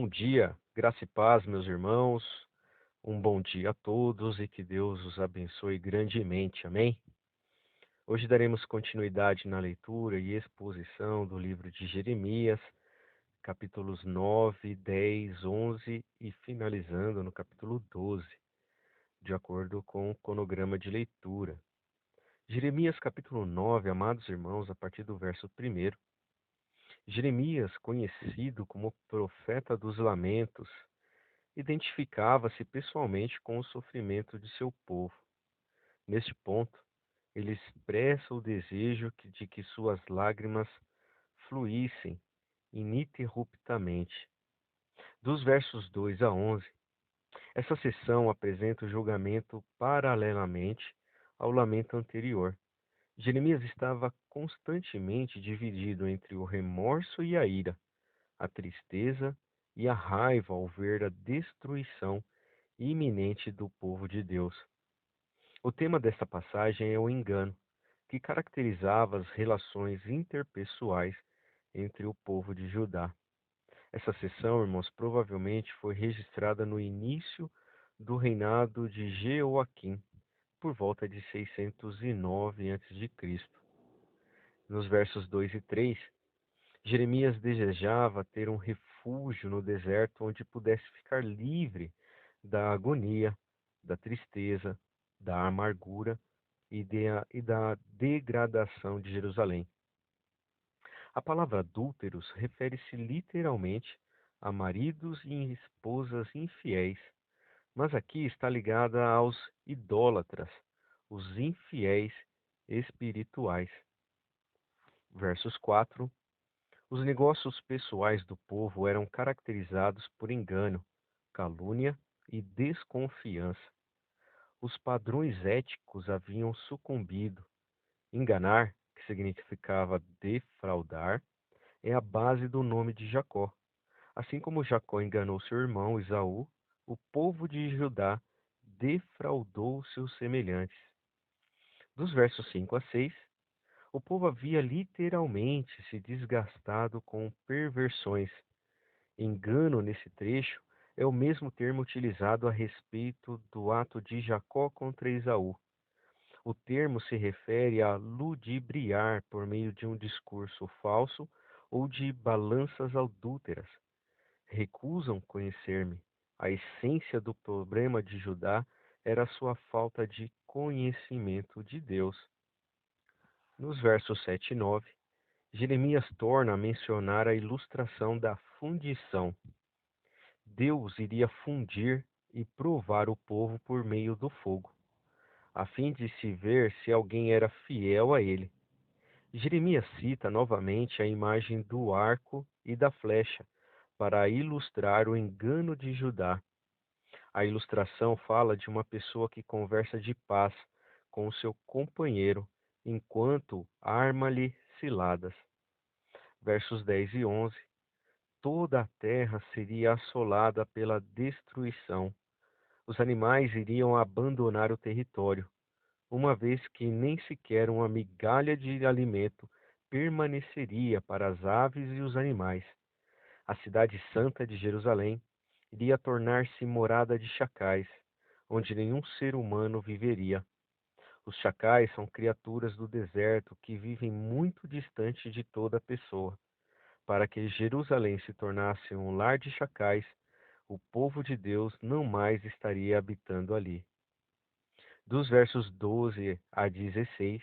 Bom dia, graça e paz, meus irmãos. Um bom dia a todos e que Deus os abençoe grandemente. Amém? Hoje daremos continuidade na leitura e exposição do livro de Jeremias, capítulos 9, 10, 11 e finalizando no capítulo 12, de acordo com o cronograma de leitura. Jeremias, capítulo 9, amados irmãos, a partir do verso 1. Jeremias, conhecido como profeta dos lamentos, identificava-se pessoalmente com o sofrimento de seu povo. Neste ponto, ele expressa o desejo de que suas lágrimas fluíssem ininterruptamente. Dos versos 2 a 11, essa seção apresenta o julgamento paralelamente ao lamento anterior. Jeremias estava constantemente dividido entre o remorso e a ira, a tristeza e a raiva ao ver a destruição iminente do povo de Deus. O tema desta passagem é o engano, que caracterizava as relações interpessoais entre o povo de Judá. Essa sessão, irmãos, provavelmente foi registrada no início do reinado de Jeoaquim, por volta de 609 a.C. Nos versos 2 e 3, Jeremias desejava ter um refúgio no deserto onde pudesse ficar livre da agonia, da tristeza, da amargura e da degradação de Jerusalém. A palavra adúlteros refere-se literalmente a maridos e esposas infiéis, mas aqui está ligada aos idólatras, os infiéis espirituais. Versos 4. Os negócios pessoais do povo eram caracterizados por engano, calúnia e desconfiança. Os padrões éticos haviam sucumbido. Enganar, que significava defraudar, é a base do nome de Jacó. Assim como Jacó enganou seu irmão Esaú, o povo de Judá defraudou seus semelhantes. Dos versos 5 a 6, o povo havia literalmente se desgastado com perversões. Engano, nesse trecho, é o mesmo termo utilizado a respeito do ato de Jacó contra Esaú. O termo se refere a ludibriar por meio de um discurso falso ou de balanças adúlteras. Recusam conhecer-me. A essência do problema de Judá era sua falta de conhecimento de Deus. Nos versos 7 e 9, Jeremias torna a mencionar a ilustração da fundição. Deus iria fundir e provar o povo por meio do fogo, a fim de se ver se alguém era fiel a ele. Jeremias cita novamente a imagem do arco e da flecha para ilustrar o engano de Judá. A ilustração fala de uma pessoa que conversa de paz com o seu companheiro, enquanto arma-lhe ciladas. Versos 10 e 11. Toda a terra seria assolada pela destruição. Os animais iriam abandonar o território, uma vez que nem sequer uma migalha de alimento permaneceria para as aves e os animais. A cidade santa de Jerusalém iria tornar-se morada de chacais, onde nenhum ser humano viveria. Os chacais são criaturas do deserto que vivem muito distante de toda pessoa. Para que Jerusalém se tornasse um lar de chacais, o povo de Deus não mais estaria habitando ali. Dos versos 12 a 16,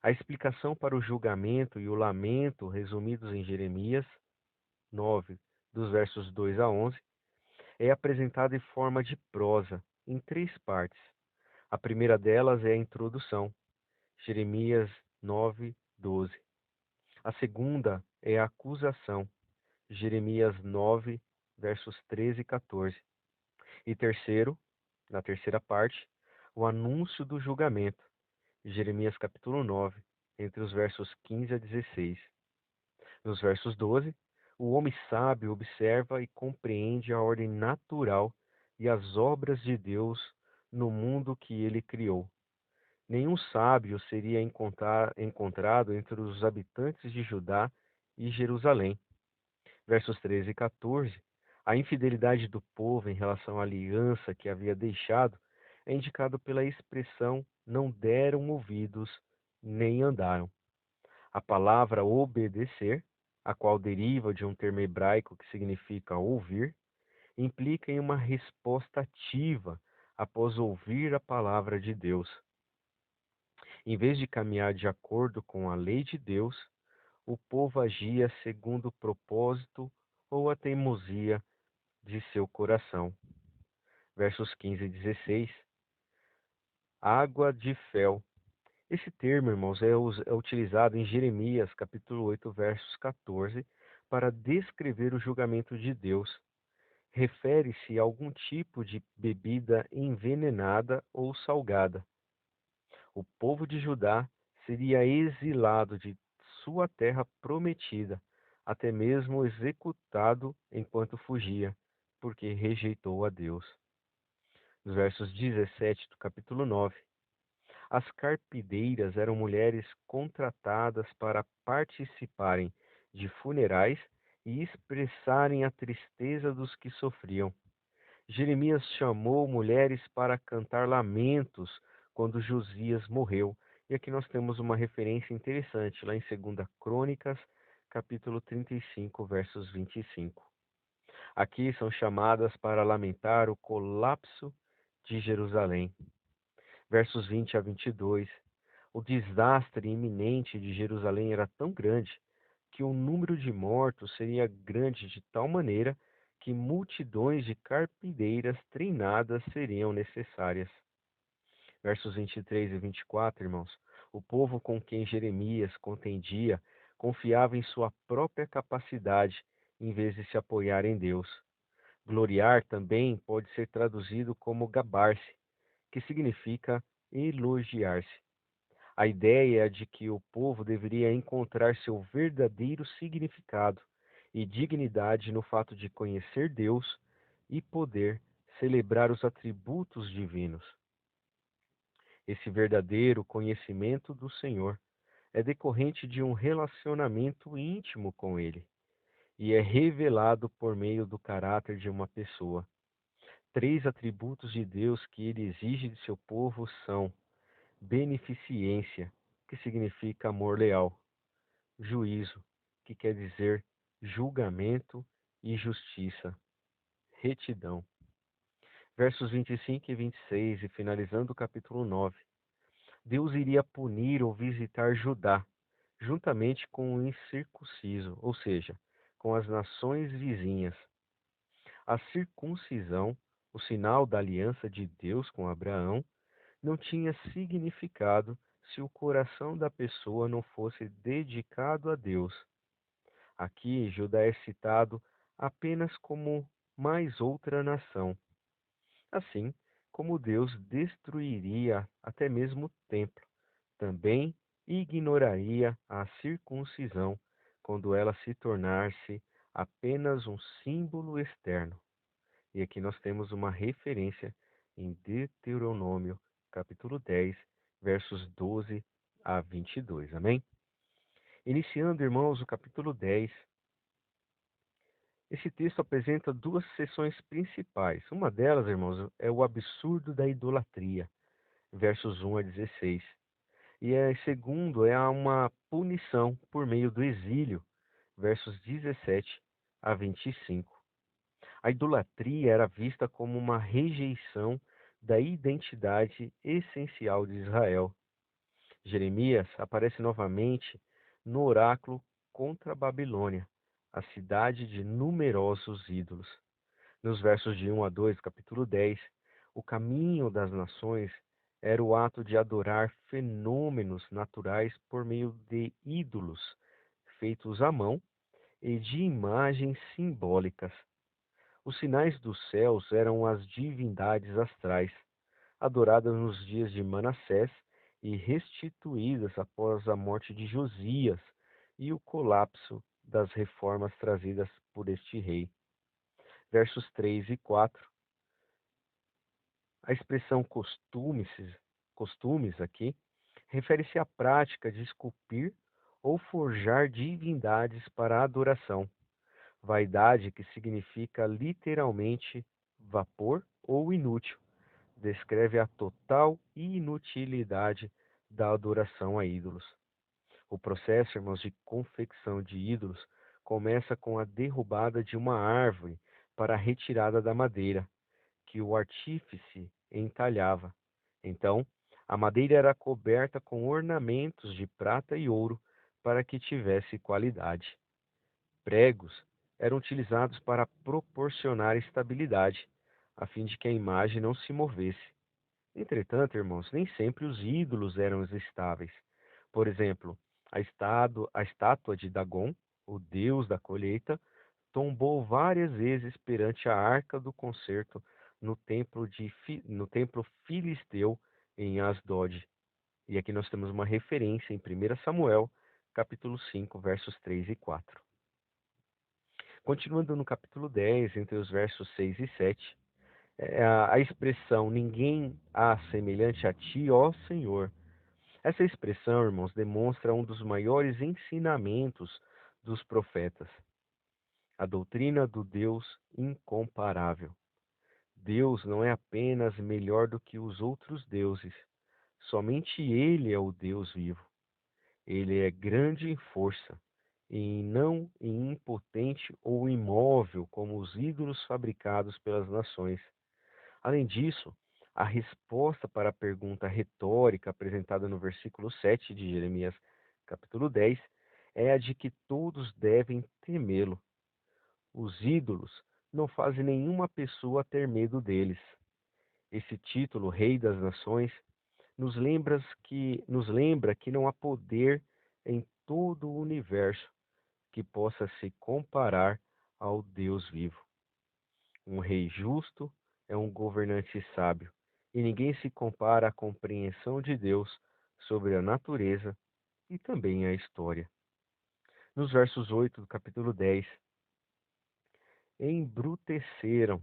a explicação para o julgamento e o lamento resumidos em Jeremias 9, dos versos 2 a 11, é apresentada em forma de prosa, em três partes. A primeira delas é a introdução, Jeremias 9, 12. A segunda é a acusação, Jeremias 9, versos 13 e 14. E terceiro, na terceira parte, o anúncio do julgamento, Jeremias capítulo 9, entre os versos 15 a 16. Nos versos 12, o homem sábio observa e compreende a ordem natural e as obras de Deus no mundo que ele criou. Nenhum sábio seria encontrado entre os habitantes de Judá e Jerusalém. Versos 13 e 14 A infidelidade do povo em relação à aliança que havia deixado é indicado pela expressão não deram ouvidos nem andaram. A palavra obedecer, a qual deriva de um termo hebraico que significa ouvir, implica em uma resposta ativa após ouvir a palavra de Deus. Em vez de caminhar de acordo com a lei de Deus, o povo agia segundo o propósito ou a teimosia de seu coração. Versos 15 e 16. Água de fel. Esse termo, irmãos, é utilizado em Jeremias, capítulo 8, versos 14, para descrever o julgamento de Deus. Refere-se a algum tipo de bebida envenenada ou salgada. O povo de Judá seria exilado de sua terra prometida, até mesmo executado enquanto fugia, porque rejeitou a Deus. Nos versos 17 do capítulo 9, as carpideiras eram mulheres contratadas para participarem de funerais e expressarem a tristeza dos que sofriam. Jeremias chamou mulheres para cantar lamentos quando Josias morreu. E aqui nós temos uma referência interessante, lá em 2 Crônicas, capítulo 35, versos 25. Aqui são chamadas para lamentar o colapso de Jerusalém. Versos 20 a 22. O desastre iminente de Jerusalém era tão grande que o número de mortos seria grande de tal maneira que multidões de carpideiras treinadas seriam necessárias. Versos 23 e 24, irmãos. O povo com quem Jeremias contendia confiava em sua própria capacidade em vez de se apoiar em Deus. Gloriar também pode ser traduzido como gabar-se, que significa elogiar-se. A ideia é de que o povo deveria encontrar seu verdadeiro significado e dignidade no fato de conhecer Deus e poder celebrar os atributos divinos. Esse verdadeiro conhecimento do Senhor é decorrente de um relacionamento íntimo com Ele e é revelado por meio do caráter de uma pessoa. 3 atributos de Deus que Ele exige de seu povo são beneficência, que significa amor leal; juízo, que quer dizer julgamento; e justiça, retidão. Versos 25 e 26, e finalizando o capítulo 9. Deus iria punir ou visitar Judá, juntamente com o incircunciso, ou seja, com as nações vizinhas. A circuncisão, o sinal da aliança de Deus com Abraão, não tinha significado se o coração da pessoa não fosse dedicado a Deus. Aqui, Judá é citado apenas como mais outra nação. Assim como Deus destruiria até mesmo o templo, também ignoraria a circuncisão quando ela se tornasse apenas um símbolo externo. E aqui nós temos uma referência em Deuteronômio, capítulo 10, versos 12 a 22. Amém? Iniciando, irmãos, o capítulo 10, esse texto apresenta duas seções principais. Uma delas, irmãos, é o absurdo da idolatria, versos 1 a 16. E a segundo é uma punição por meio do exílio, versos 17 a 25. A idolatria era vista como uma rejeição da identidade essencial de Israel. Jeremias aparece novamente no oráculo contra a Babilônia, a cidade de numerosos ídolos. Nos versos de 1 a 2, capítulo 10, o caminho das nações era o ato de adorar fenômenos naturais por meio de ídolos feitos à mão e de imagens simbólicas. Os sinais dos céus eram as divindades astrais, adoradas nos dias de Manassés e restituídas após a morte de Josias e o colapso das reformas trazidas por este rei. Versos 3 e 4. A expressão costumes aqui, refere-se à prática de esculpir ou forjar divindades para a adoração. Vaidade, que significa literalmente vapor ou inútil, descreve a total inutilidade da adoração a ídolos. O processo, irmãos, de confecção de ídolos começa com a derrubada de uma árvore para a retirada da madeira, que o artífice entalhava. Então, a madeira era coberta com ornamentos de prata e ouro para que tivesse qualidade. Pregos eram utilizados para proporcionar estabilidade, a fim de que a imagem não se movesse. Entretanto, irmãos, nem sempre os ídolos eram estáveis. Por exemplo, a estátua de Dagon, o deus da colheita, tombou várias vezes perante a arca do concerto no templo filisteu em Asdod. E aqui nós temos uma referência em 1 Samuel, capítulo 5, versos 3 e 4. Continuando no capítulo 10, entre os versos 6 e 7, a expressão ninguém há semelhante a ti, ó Senhor. Essa expressão, irmãos, demonstra um dos maiores ensinamentos dos profetas, a doutrina do Deus incomparável. Deus não é apenas melhor do que os outros deuses, somente Ele é o Deus vivo. Ele é grande em força, e não impotente ou imóvel como os ídolos fabricados pelas nações. Além disso, a resposta para a pergunta retórica apresentada no versículo 7 de Jeremias, capítulo 10, é a de que todos devem temê-lo. Os ídolos não fazem nenhuma pessoa ter medo deles. Esse título, Rei das Nações, nos lembra que não há poder em todo o universo que possa se comparar ao Deus vivo. Um rei justo é um governante sábio, e ninguém se compara à compreensão de Deus sobre a natureza e também a história. Nos versos 8 do capítulo 10, embruteceram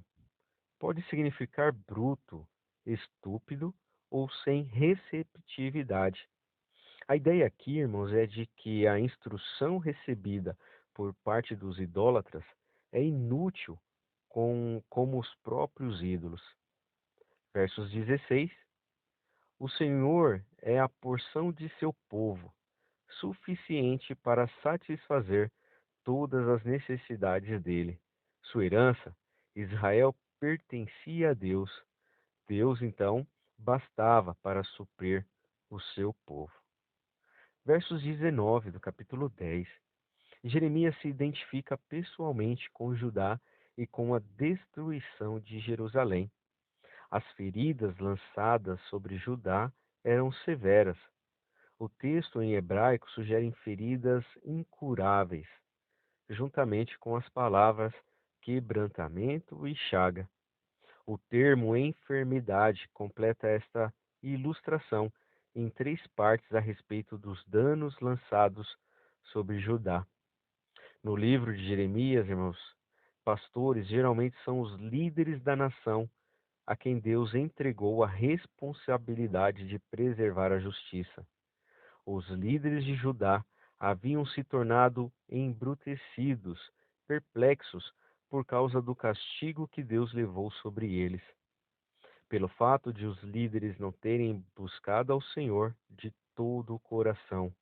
pode significar bruto, estúpido ou sem receptividade. A ideia aqui, irmãos, é de que a instrução recebida por parte dos idólatras é inútil como os próprios ídolos. Versos 16: O Senhor é a porção de seu povo, suficiente para satisfazer todas as necessidades dele. Sua herança, Israel pertencia a Deus. Deus, então, bastava para suprir o seu povo. Versos 19 do capítulo 10. Jeremias se identifica pessoalmente com Judá e com a destruição de Jerusalém. As feridas lançadas sobre Judá eram severas. O texto em hebraico sugere feridas incuráveis, juntamente com as palavras quebrantamento e chaga. O termo enfermidade completa esta ilustração em três partes a respeito dos danos lançados sobre Judá. No livro de Jeremias, irmãos, pastores geralmente são os líderes da nação a quem Deus entregou a responsabilidade de preservar a justiça. Os líderes de Judá haviam se tornado embrutecidos, perplexos, por causa do castigo que Deus levou sobre eles. Pelo fato de os líderes não terem buscado ao Senhor de todo o coração,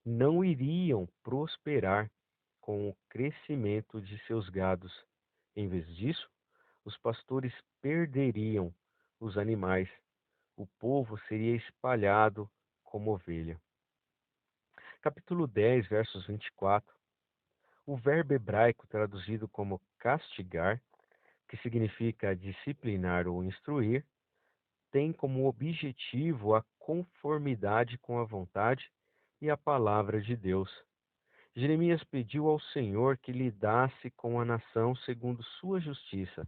não iriam prosperar com o crescimento de seus gados. Em vez disso, os pastores perderiam os animais, o povo seria espalhado como ovelha. Capítulo 10, versos 24. O verbo hebraico traduzido como castigar, que significa disciplinar ou instruir, tem como objetivo a conformidade com a vontade e a palavra de Deus. Jeremias pediu ao Senhor que lidasse com a nação segundo sua justiça,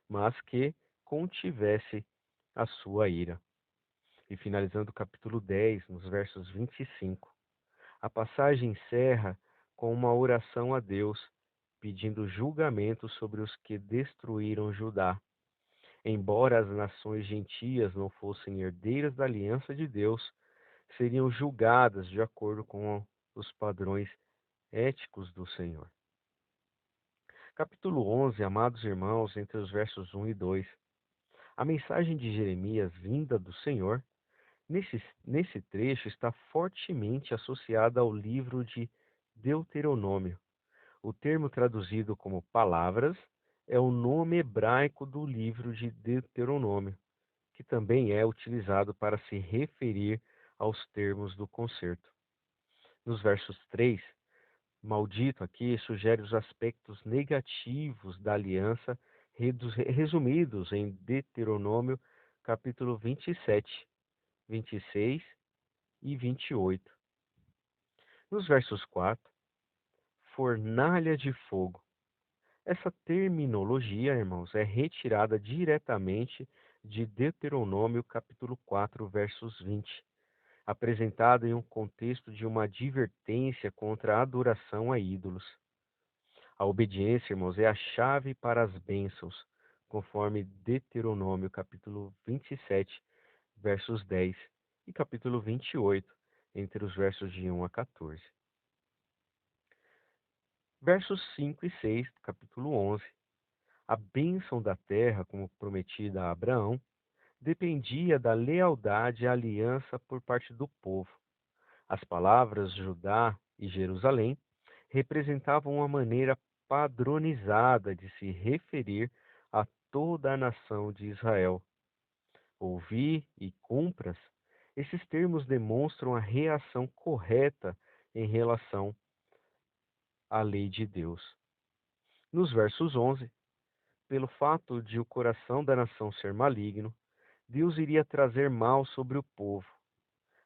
mas que contivesse a sua ira. E finalizando o capítulo 10, nos versos 25, a passagem encerra com uma oração a Deus, pedindo julgamento sobre os que destruíram Judá. Embora as nações gentias não fossem herdeiras da aliança de Deus, seriam julgadas de acordo com os padrões éticos do Senhor. Capítulo 11, amados irmãos, entre os versos 1 e 2. A mensagem de Jeremias, vinda do Senhor, nesse trecho está fortemente associada ao livro de Deuteronômio. O termo traduzido como palavras é o nome hebraico do livro de Deuteronômio, que também é utilizado para se referir aos termos do concerto. Nos versos 3, maldito aqui sugere os aspectos negativos da aliança resumidos em Deuteronômio capítulo 27, 26 e 28. Nos versos 4, fornalha de fogo. Essa terminologia, irmãos, é retirada diretamente de Deuteronômio capítulo 4, versos 20, apresentada em um contexto de uma advertência contra a adoração a ídolos. A obediência, irmãos, é a chave para as bênçãos, conforme Deuteronômio capítulo 27, versos 10 e capítulo 28, entre os versos de 1 a 14. Versos 5 e 6, do capítulo 11. A bênção da terra, como prometida a Abraão, dependia da lealdade à aliança por parte do povo. As palavras Judá e Jerusalém representavam uma maneira padronizada de se referir a toda a nação de Israel. Ouvi e cumpras, esses termos demonstram a reação correta em relação à lei de Deus. Nos versos 11, pelo fato de o coração da nação ser maligno, Deus iria trazer mal sobre o povo.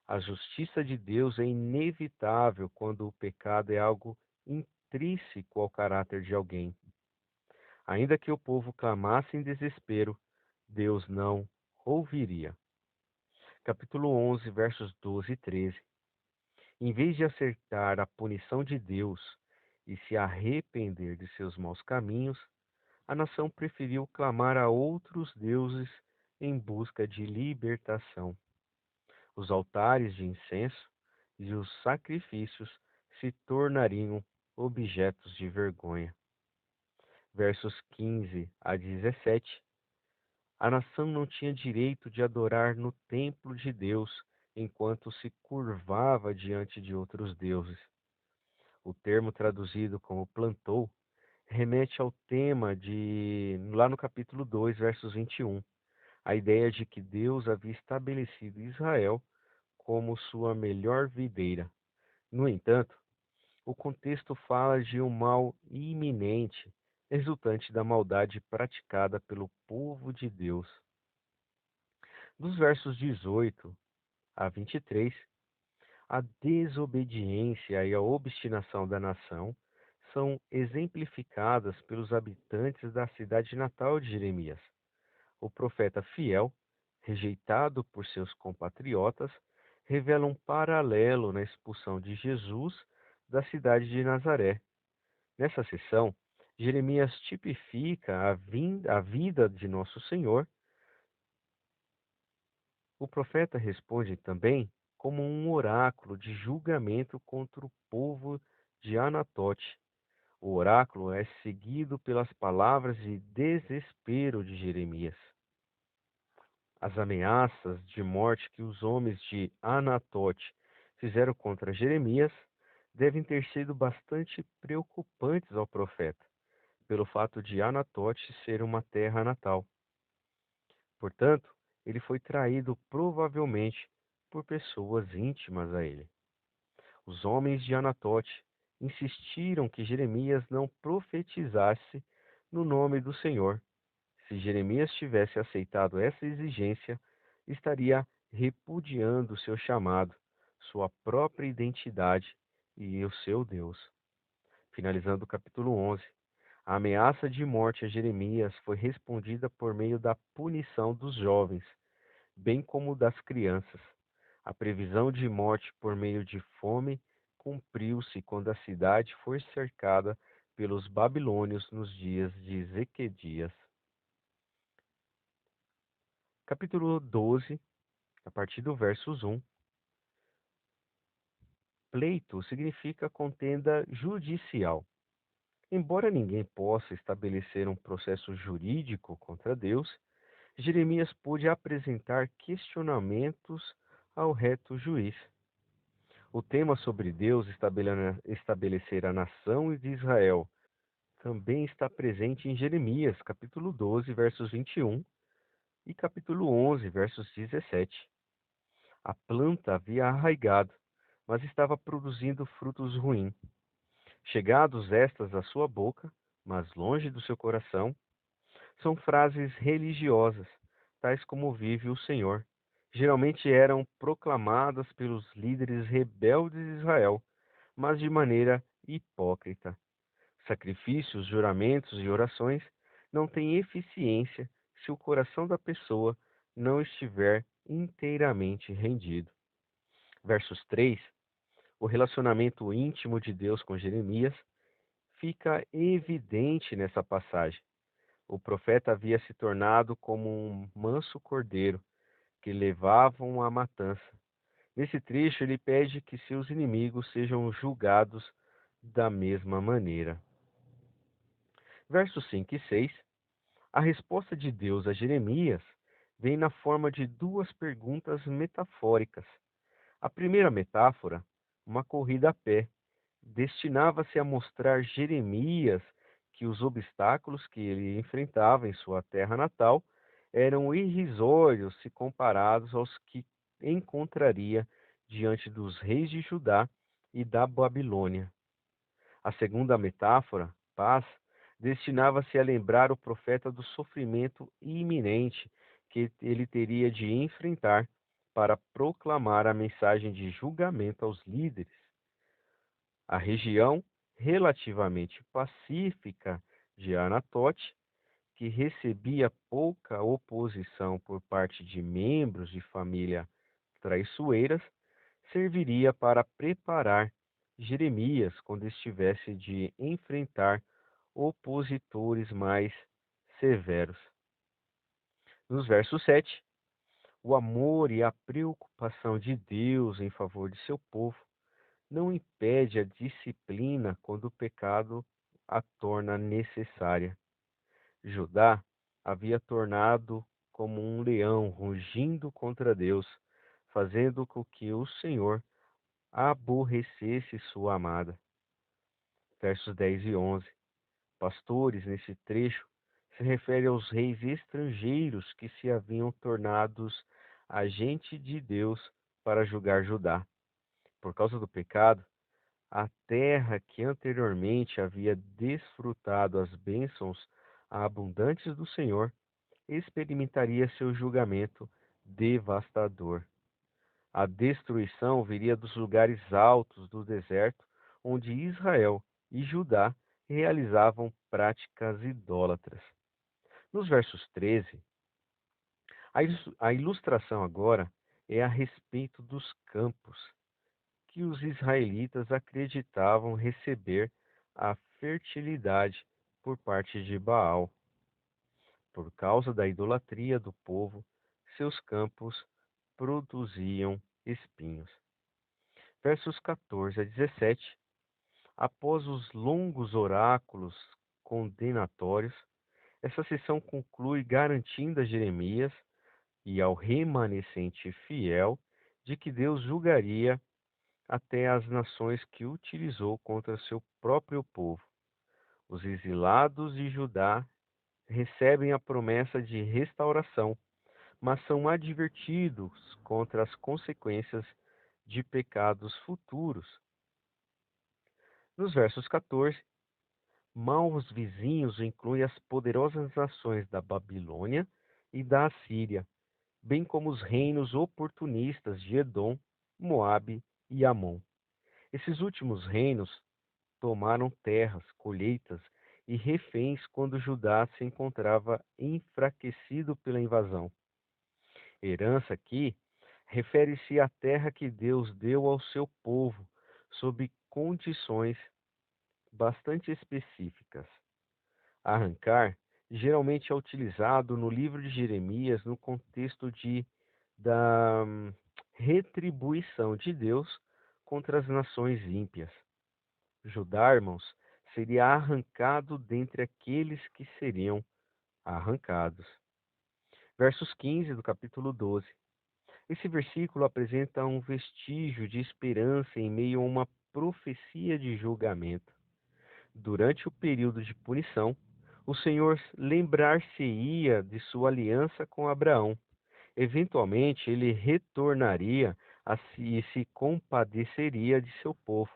A justiça de Deus é inevitável quando o pecado é algo intrínseco ao caráter de alguém. Ainda que o povo clamasse em desespero, Deus não ouviria. Capítulo 11, versos 12 e 13. Em vez de acertar a punição de Deus e se arrepender de seus maus caminhos, a nação preferiu clamar a outros deuses em busca de libertação. Os altares de incenso e os sacrifícios se tornariam objetos de vergonha. Versos 15 a 17. A nação não tinha direito de adorar no templo de Deus enquanto se curvava diante de outros deuses. O termo traduzido como plantou remete ao tema de lá no capítulo 2, versos 21, a ideia de que Deus havia estabelecido Israel como sua melhor videira. No entanto, o contexto fala de um mal iminente, resultante da maldade praticada pelo povo de Deus. Dos versos 18 a 23, a desobediência e a obstinação da nação são exemplificadas pelos habitantes da cidade natal de Jeremias. O profeta fiel, rejeitado por seus compatriotas, revela um paralelo na expulsão de Jesus da cidade de Nazaré. Nessa sessão, Jeremias tipifica a vida de Nosso Senhor. O profeta responde também como um oráculo de julgamento contra o povo de Anatote. O oráculo é seguido pelas palavras de desespero de Jeremias. As ameaças de morte que os homens de Anatote fizeram contra Jeremias devem ter sido bastante preocupantes ao profeta, pelo fato de Anatote ser uma terra natal. Portanto, ele foi traído provavelmente por pessoas íntimas a ele. Os homens de Anatote insistiram que Jeremias não profetizasse no nome do Senhor. Se Jeremias tivesse aceitado essa exigência, estaria repudiando seu chamado, sua própria identidade e o seu Deus. Finalizando o capítulo 11, a ameaça de morte a Jeremias foi respondida por meio da punição dos jovens, bem como das crianças. A previsão de morte por meio de fome cumpriu-se quando a cidade foi cercada pelos babilônios nos dias de Ezequias. Capítulo 12, a partir do versos 1. Pleito significa contenda judicial. Embora ninguém possa estabelecer um processo jurídico contra Deus, Jeremias pôde apresentar questionamentos ao reto juiz. O tema sobre Deus estabelecer a nação de Israel também está presente em Jeremias, capítulo 12, versos 21 e capítulo 11, versos 17. A planta havia arraigado, mas estava produzindo frutos ruins. Chegados estas à sua boca, mas longe do seu coração, são frases religiosas, tais como vive o Senhor. Geralmente eram proclamadas pelos líderes rebeldes de Israel, mas de maneira hipócrita. Sacrifícios, juramentos e orações não têm eficiência se o coração da pessoa não estiver inteiramente rendido. Versos 3: o relacionamento íntimo de Deus com Jeremias fica evidente nessa passagem. O profeta havia se tornado como um manso cordeiro que levavam à matança. Nesse trecho, ele pede que seus inimigos sejam julgados da mesma maneira. Versos 5 e 6. A resposta de Deus a Jeremias vem na forma de duas perguntas metafóricas. A primeira metáfora, uma corrida a pé, destinava-se a mostrar Jeremias que os obstáculos que ele enfrentava em sua terra natal eram irrisórios se comparados aos que encontraria diante dos reis de Judá e da Babilônia. A segunda metáfora, paz, destinava-se a lembrar o profeta do sofrimento iminente que ele teria de enfrentar para proclamar a mensagem de julgamento aos líderes. A região relativamente pacífica de Anatote, que recebia pouca oposição por parte de membros de família traiçoeiras, serviria para preparar Jeremias quando estivesse de enfrentar opositores mais severos. Nos versos 7, o amor e a preocupação de Deus em favor de seu povo não impede a disciplina quando o pecado a torna necessária. Judá havia tornado como um leão rugindo contra Deus, fazendo com que o Senhor aborrecesse sua amada. Versos 10 e 11. Pastores, nesse trecho, se refere aos reis estrangeiros que se haviam tornados agente de Deus para julgar Judá. Por causa do pecado, a terra que anteriormente havia desfrutado as bênçãos abundantes do Senhor experimentaria seu julgamento devastador. A destruição viria dos lugares altos do deserto, onde Israel e Judá realizavam práticas idólatras. Nos versos 13, a ilustração agora é a respeito dos campos que os israelitas acreditavam receber a fertilidade por parte de Baal. Por causa da idolatria do povo, seus campos produziam espinhos. Versos 14 a 17. Após os longos oráculos condenatórios, essa seção conclui garantindo a Jeremias e ao remanescente fiel de que Deus julgaria até as nações que utilizou contra seu próprio povo. Os exilados de Judá recebem a promessa de restauração, mas são advertidos contra as consequências de pecados futuros. Nos versos 14, maus vizinhos incluem as poderosas nações da Babilônia e da Assíria, bem como os reinos oportunistas de Edom, Moabe e Amon. Esses últimos reinos tomaram terras, colheitas e reféns quando Judá se encontrava enfraquecido pela invasão. Herança aqui refere-se à terra que Deus deu ao seu povo, sob condições bastante específicas. Arrancar geralmente é utilizado no livro de Jeremias no contexto da retribuição de Deus contra as nações ímpias. Judá, irmãos, seria arrancado dentre aqueles que seriam arrancados. Versos 15 do capítulo 12. Esse versículo apresenta um vestígio de esperança em meio a uma profecia de julgamento. Durante o período de punição, o Senhor lembrar-se-ia de sua aliança com Abraão. Eventualmente, ele retornaria e se compadeceria de seu povo.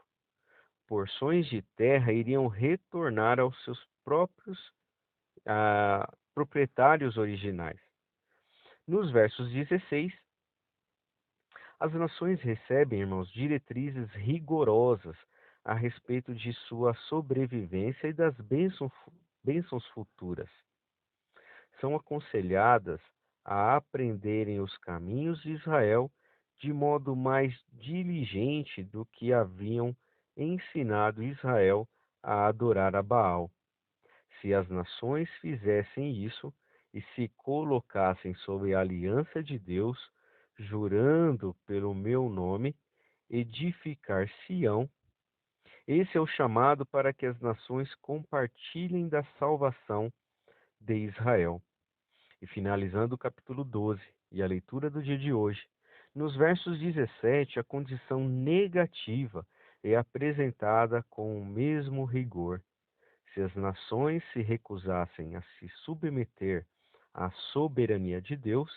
Porções de terra iriam retornar aos seus próprios proprietários originais. Nos versos 16, as nações recebem, irmãos, diretrizes rigorosas a respeito de sua sobrevivência e das bênçãos futuras. São aconselhadas a aprenderem os caminhos de Israel de modo mais diligente do que haviam ensinado Israel a adorar a Baal. Se as nações fizessem isso e se colocassem sob a aliança de Deus, jurando pelo meu nome, edificar Sião, esse é o chamado para que as nações compartilhem da salvação de Israel. E finalizando o capítulo 12 e a leitura do dia de hoje, nos versos 17, a condição negativa é apresentada com o mesmo rigor. Se as nações se recusassem a se submeter à soberania de Deus,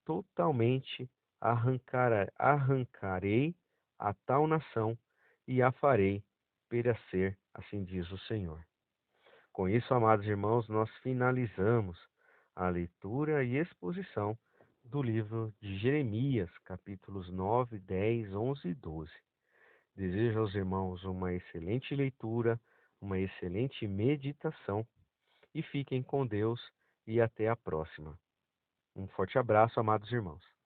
totalmente arrancarei a tal nação e a farei perecer, assim diz o Senhor. Com isso, amados irmãos, nós finalizamos a leitura e exposição do livro de Jeremias, capítulos 9, 10, 11 e 12. Desejo aos irmãos uma excelente leitura, uma excelente meditação e fiquem com Deus e até a próxima. Um forte abraço, amados irmãos.